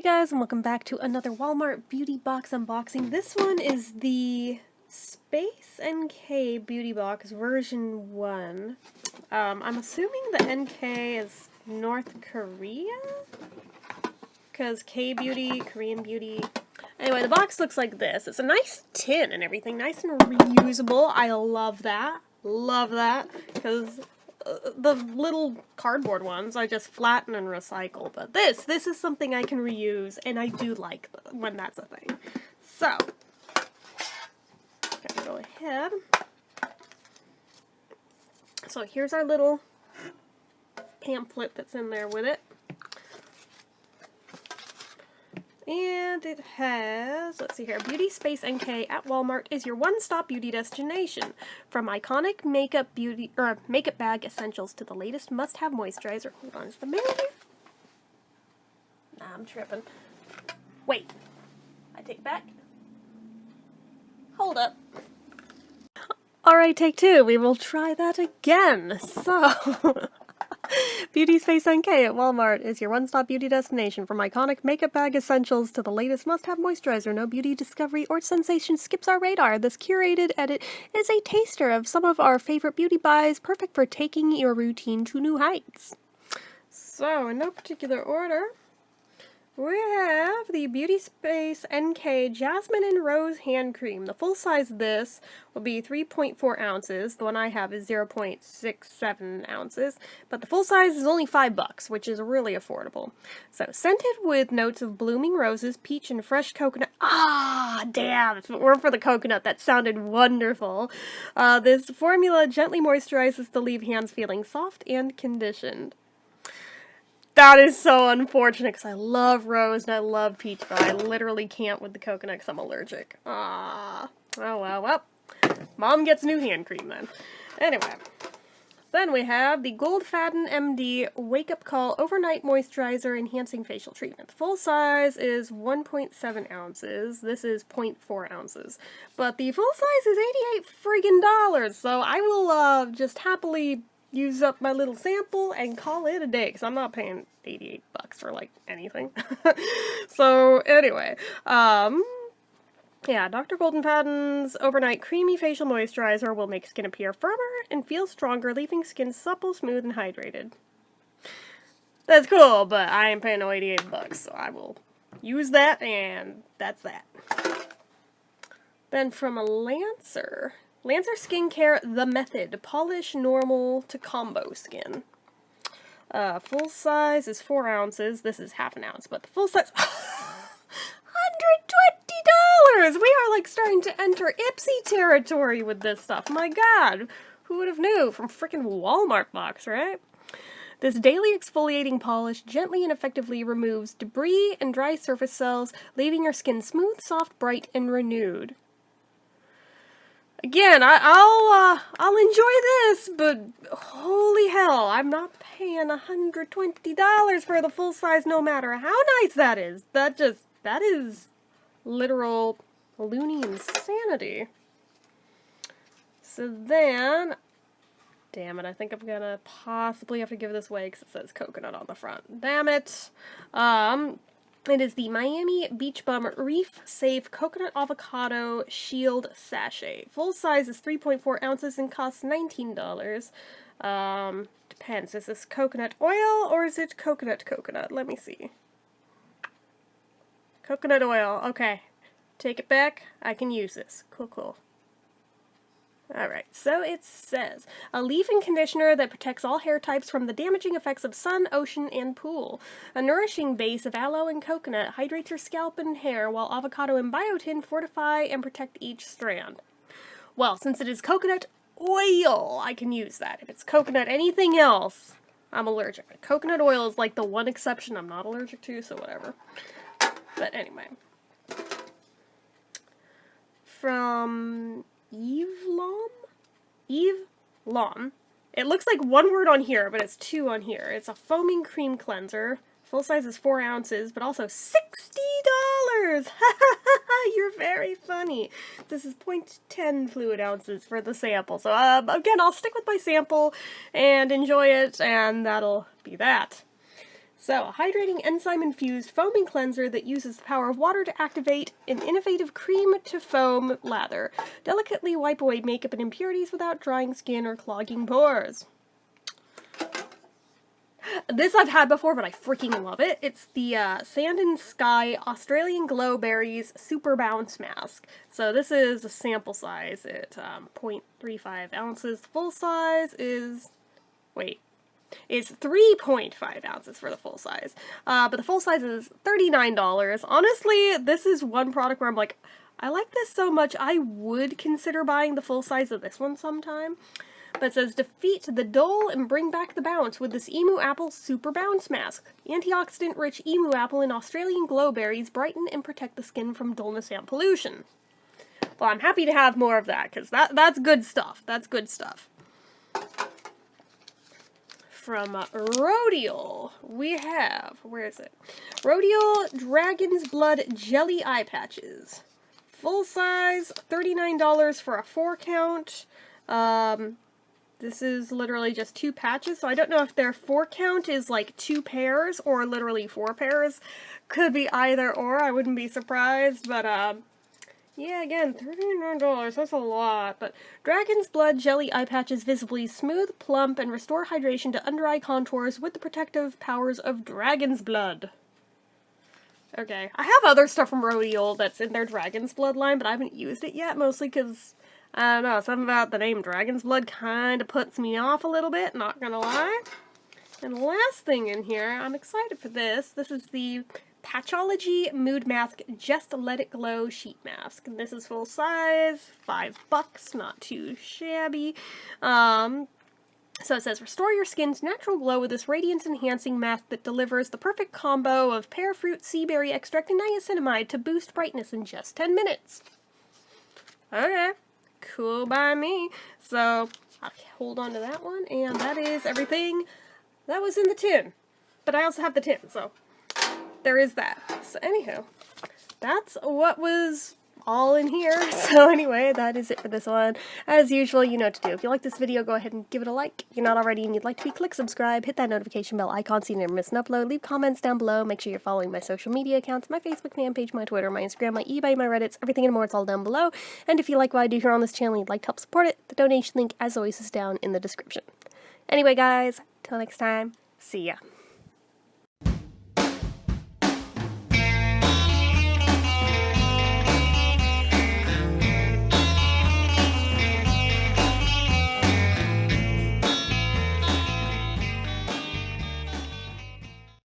guys, and welcome back to another Walmart beauty box unboxing. This one is the SpaceNK beauty box version 1. I'm assuming the NK is North Korea? Because K-beauty, Korean beauty. Anyway, the box looks like this. It's a nice tin and everything, nice and reusable. I love that. Love that. Because the little cardboard ones I just flatten and recycle, but this is something I can reuse, and I do like when that's a thing. So, gonna go ahead. So here's our little pamphlet that's in there with it. And it has, let's see here, Beauty SpaceNK at Walmart is your one-stop beauty destination. From iconic makeup bag essentials to the latest must-have moisturizer. Hold on, is the mail here? Nah, I'm tripping. Wait. I take it back. Hold up. Alright, take two. We will try that again. So... Beauty SpaceNK at Walmart is your one-stop beauty destination. From iconic makeup bag essentials to the latest must-have moisturizer, no beauty discovery or sensation skips our radar. This curated edit is a taster of some of our favorite beauty buys, perfect for taking your routine to new heights. So, in no particular order, we have the Beauty SpaceNK Jasmine and Rose Hand Cream. The full size of this will be 3.4 ounces. The one I have is 0.67 ounces. But the full size is only $5, which is really affordable. So, scented with notes of blooming roses, peach, and fresh coconut. Ah, damn! If it weren't for the coconut, that sounded wonderful. This formula gently moisturizes to leave hands feeling soft and conditioned. That is so unfortunate, because I love rose and I love peach, but I literally can't with the coconut because I'm allergic. Ah. Oh, well. Mom gets new hand cream then. Anyway. Then we have the Goldfaden MD Wake Up Call Overnight Moisturizer Enhancing Facial Treatment. The full size is 1.7 ounces. This is 0.4 ounces. But the full size is $88 friggin', so I will just happily use up my little sample and call it a day, because I'm not paying $88 for, like, anything. So, anyway, yeah, Dr. Goldfaden's Overnight Creamy Facial Moisturizer will make skin appear firmer and feel stronger, leaving skin supple, smooth, and hydrated. That's cool, but I ain't paying no $88, so I will use that, and that's that. Then from a Lancer Skincare The Method, polish normal to combo skin. Full size is 4 ounces. This is half an ounce, but the full size, $120! We are like starting to enter Ipsy territory with this stuff. My God, who would have knew from frickin' Walmart box, right? This daily exfoliating polish gently and effectively removes debris and dry surface cells, leaving your skin smooth, soft, bright, and renewed. Again, I'll enjoy this, but holy hell, I'm not paying $120 for the full size no matter how nice that is. That is literal loony insanity. So then, damn it, I think I'm gonna possibly have to give this away because it says coconut on the front. Damn it. It is the Miami Beach Bum Reef Safe Coconut Avocado Shield Sachet. Full size is 3.4 ounces and costs $19. Depends. Is this coconut oil or is it coconut? Let me see. Coconut oil. Okay. Take it back. I can use this. Cool. Alright, so it says, a leave-in conditioner that protects all hair types from the damaging effects of sun, ocean, and pool. A nourishing base of aloe and coconut hydrates your scalp and hair, while avocado and biotin fortify and protect each strand. Well, since it is coconut oil, I can use that. If it's coconut anything else, I'm allergic. But coconut oil is like the one exception I'm not allergic to, so whatever. But anyway. From Eve Lom. It looks like one word on here, but it's two on here. It's a foaming cream cleanser. Full size is 4 ounces, but also $60! You're very funny. This is 0.10 fluid ounces for the sample. So, again, I'll stick with my sample and enjoy it, and that'll be that. So, a hydrating enzyme-infused foaming cleanser that uses the power of water to activate an innovative cream-to-foam lather. Delicately wipe away makeup and impurities without drying skin or clogging pores. This I've had before, but I freaking love it. It's the Sand and Sky Australian Glow Berries Super Bounce Mask. So this is a sample size at 0.35 ounces. The full size is... wait. It's 3.5 ounces for the full size. But the full size is $39. Honestly, this is one product where I'm like, I like this so much, I would consider buying the full size of this one sometime. But it says, defeat the dull and bring back the bounce with this Emu Apple Super Bounce Mask. Antioxidant-rich Emu Apple and Australian Glow Berries brighten and protect the skin from dullness and pollution. Well, I'm happy to have more of that, because that's good stuff. That's good stuff. From Rodial, we have, where is it? Rodial Dragon's Blood Jelly Eye Patches. Full size, $39 for a 4 count. This is literally just 2 patches, so I don't know if their 4 count is like 2 pairs or literally 4 pairs. Could be either or, I wouldn't be surprised, but yeah, again, $39, that's a lot. But Dragon's Blood Jelly Eye Patches visibly smooth, plump, and restore hydration to under-eye contours with the protective powers of Dragon's Blood. Okay, I have other stuff from Rodial that's in their Dragon's Blood line, but I haven't used it yet, mostly because, I don't know, something about the name Dragon's Blood kind of puts me off a little bit, not gonna lie. And last thing in here, I'm excited for this. This is the Patchology Mood Mask Just Let It Glow Sheet Mask. And this is full size, $5, not too shabby. So it says, restore your skin's natural glow with this radiance-enhancing mask that delivers the perfect combo of pear fruit, sea berry extract, and niacinamide to boost brightness in just 10 minutes. Okay, cool by me. So I'll hold on to that one, and that is everything that was in the tin. But I also have the tin, so there is that. So anyhow, that's what was all in here. So anyway, that is it for this one. As usual, you know what to do. If you like this video, go ahead and give it a like. If you're not already and you'd like to be, click subscribe, hit that notification bell icon so you never miss an upload, leave comments down below, make sure you're following my social media accounts, my Facebook fan page, my Twitter, my Instagram, my eBay, my Reddits, everything and more, it's all down below. And if you like what I do here on this channel and you'd like to help support it, the donation link, as always, is down in the description. Anyway, guys, till next time, see ya.